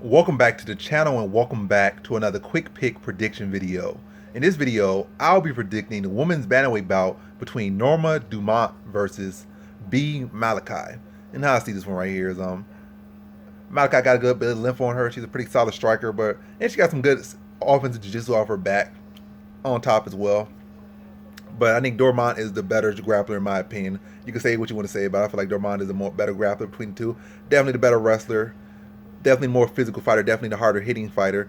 Welcome back to the channel and welcome back to another quick pick prediction video. In this video, I'll be predicting the women's bantamweight bout between Norma Dumont versus Bea Malecki. And how I see this one right here is Malecki got a good bit of length on her. She's a pretty solid striker, and she got some good offensive jiu-jitsu off her back on top as well. But I think Dormont is the better grappler in my opinion. You can say what you want to say about it. I feel like Dormont is a more better grappler between the two. Definitely the better wrestler. Definitely more physical fighter. Definitely the harder hitting fighter.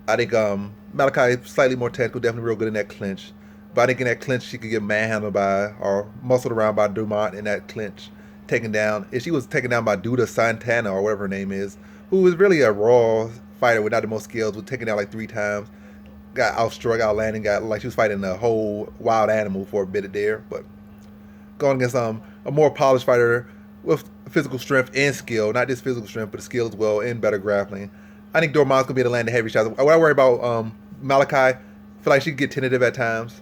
I think Malecki is slightly more technical. Definitely real good in that clinch. But I think in that clinch she could get manhandled by or muscled around by Dumont in that clinch. Taken down. If she was taken down by Duda Santana or whatever her name is, who is really a raw fighter without the most skills, was taken down like 3 times. Got outstruck, outlanded, got like she was fighting a whole wild animal for a bit there. But going against a more polished fighter with physical strength and skill, not just physical strength, but skill as well and better grappling. I think Dormont's gonna be able to land the heavy shots. What I worry about Malecki, I feel like she could get tentative at times.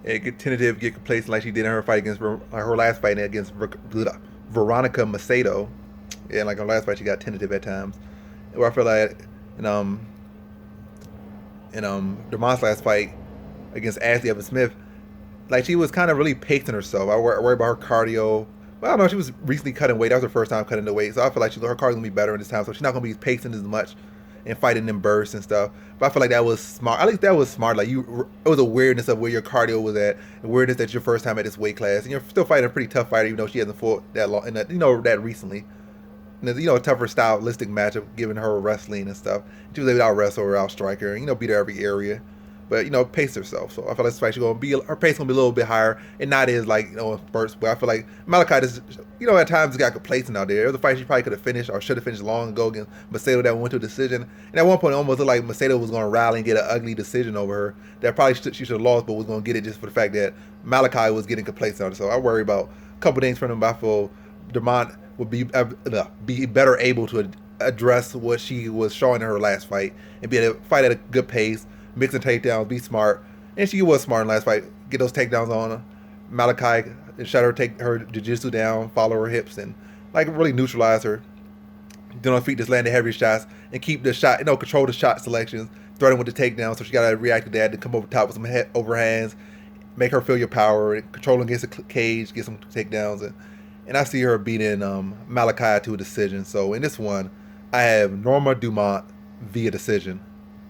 And get tentative, get complacent like she did in her fight against her last fight against Veronica Macedo. Yeah, like her last fight, she got tentative at times. Where I feel like, Dormont's last fight against Ashley Evans Smith, like she was kind of really pacing herself. I worry about her cardio. Well, I don't know. She was recently cutting weight. That was her first time cutting the weight, so I feel like her cardio's gonna be better in this time. So she's not gonna be pacing as much and fighting in bursts and stuff. But I feel like that was smart. At least that was smart. Like it was a weirdness of where your cardio was at, the weirdness that your first time at this weight class, and you're still fighting a pretty tough fighter, even though she hasn't fought that long, and that recently. And it's, a tougher stylistic matchup given her wrestling and stuff. She was able to out wrestle her, out strike her, and beat her every area. But pace herself. So I feel like this fight she's gonna be her pace gonna be a little bit higher and not as like burst. But I feel like Malecki just at times got complacent out there. It was a fight she probably could have finished or should have finished long ago against Macedo that went to a decision. And at one point it almost looked like Macedo was gonna rally and get an ugly decision over her. That probably she should have lost, but was gonna get it just for the fact that Malecki was getting complacent out. So I worry about a couple things from him. But I feel Dumont would be better able to address what she was showing in her last fight and be able to fight at a good pace, mixing takedowns, be smart. And she was smart in the last fight. Get those takedowns on her. Malecki and shut her, take her jiu-jitsu down, follow her hips, and like really neutralize her. Then on her feet, just land the heavy shots and keep the shot, control the shot selections, threaten with the takedown. So she got to react to that, to come over top with some overhands, make her feel your power, and control against the cage, get some takedowns. And I see her beating Malecki to a decision. So in this one, I have Norma Dumont via decision.